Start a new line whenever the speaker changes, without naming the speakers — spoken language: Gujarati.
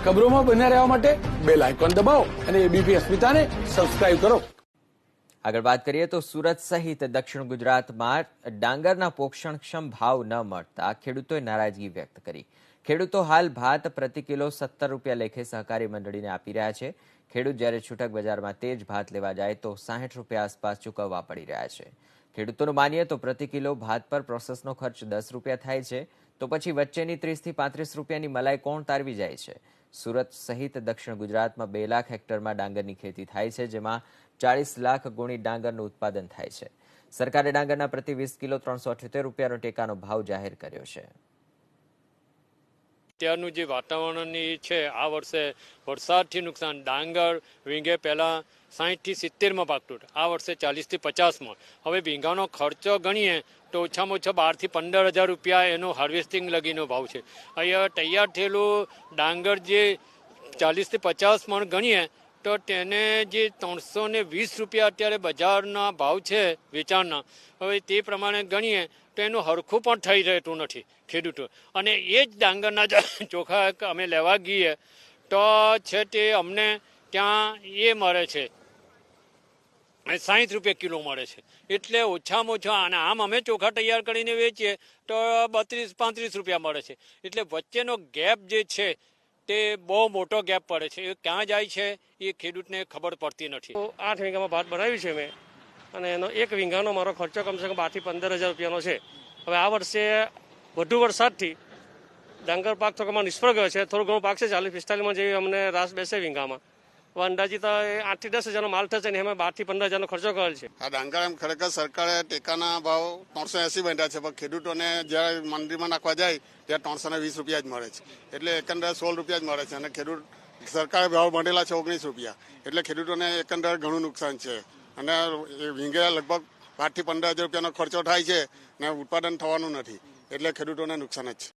ખબરોમાં બન્યા રહેવા માટે બેલ આઇકોન દબાવો અને એબીપી અસ્મિતાને સબસ્ક્રાઇબ કરો.
આગળ વાત કરીએ તો સુરત સહિત દક્ષિણ ગુજરાતમાં ડાંગરના પોષણક્ષમ ભાવ ન મળતા ખેડૂતોએ નારાજગી વ્યક્ત કરી. ખેડૂતો હાલ ભાત પ્રતિ કિલો 17 રૂપિયા લેખે સહકારી મંડળીને આપી રહ્યા છે. ખેડૂત જ્યારે છૂટક બજારમાં તેજ ભાત લેવા જાય તો 60 રૂપિયા આસપાસ ચૂકવવા પડી રહ્યા છે. ખેડૂતોનું માનીએ તો પ્રતિ કિલો ભાત પર પ્રોસેસનો ખર્ચ 10 રૂપિયા થાય છે, તો પછી વચ્ચેની 30 થી 35 રૂપિયાની મલાઈ કોણ તારવી જાય છે? સુરત સહિત દક્ષિણ ગુજરાતમાં 2 લાખ હેક્ટરમાં ડાંગરની ખેતી થાય છે, જેમાં 40 લાખ ગુણી ડાંગરનું ઉત્પાદન થાય છે. સરકારે ડાંગરના પ્રતિ 20 કિલો 378 રૂપિયાનો ટેકાનો ભાવ જાહેર કર્યો છે.
અત્યારનું જે વાતાવરણની છે, આ વર્ષે વરસાદથી નુકસાન, ડાંગર વીંગે પહેલાં 60 થી 70માં પાકતું, આ વર્ષે 40 થી 50માં. હવે વીંગાનો ખર્ચો ગણીએ તો ઓછામાં ઓછા 12 થી 15,000 રૂપિયા એનો હાર્વેસ્ટિંગ લગીનો ભાવ છે. અહીંયા તૈયાર થયેલું ડાંગર જે 40 થી 50 મણ ગણીએ તો તેને જે 320 રૂપિયા અત્યારે બજારના ભાવ છે વેચાણના, હવે તે પ્રમાણે ગણીએ તો એનું હરખું પણ થઈ રહેતું નથી ખેડૂતો. અને એ જ ડાંગરના ચોખા અમે લેવા ગઈએ તો છે તે અમને ત્યાં એ મળે છે 60 રૂપિયા કિલો મળે છે. એટલે ઓછામાં ઓછા, અને આમ અમે ચોખા તૈયાર કરીને વેચીએ તો 32-35 રૂપિયા મળે છે. એટલે વચ્ચેનો ગેપ જે છે તે બહુ મોટો ગેપ પડે છે. એ ક્યાં જાય છે એ ખેડૂતને ખબર પડતી નથી.
8 વીઘામાં ભાત બનાવ્યું છે મેં, અને એનો 1 વીઘાનો મારો ખર્ચો કમસે કમ 12 થી 15,000 રૂપિયાનો છે. હવે આ વર્ષે વધુ વરસાદથી ડાંગર પાક થોડોક નિષ્ફળ ગયો છે. થોડું ઘણું પાક છે 40-45 જેવી અમને રાસ બેસે વીઘામાં. હવે અંદાજિત 8 થી 10,000નો માલ થશે ને એમાં 12 થી 15,000નો ખર્ચો કરેલ છે.
આ ડાંગર એમ ખરેખર સરકારે ટેકાના ભાવ 380 બાંધ્યા છે, પણ ખેડૂતોને જ્યારે મંડીમાં નાખવા જાય ત્યારે 320 રૂપિયા જ મળે છે. એટલે એકંદરે 16 રૂપિયા જ મળે છે, અને ખેડૂત સરકારે ભાવ મળેલા છે 19 રૂપિયા. એટલે ખેડૂતોને એકંદરે ઘણું નુકસાન છે. અને વીંગે લગભગ 12 થી 15,000 રૂપિયાનો ખર્ચો થાય છે ને ઉત્પાદન થવાનું નથી, એટલે ખેડૂતોને નુકસાન જ છે.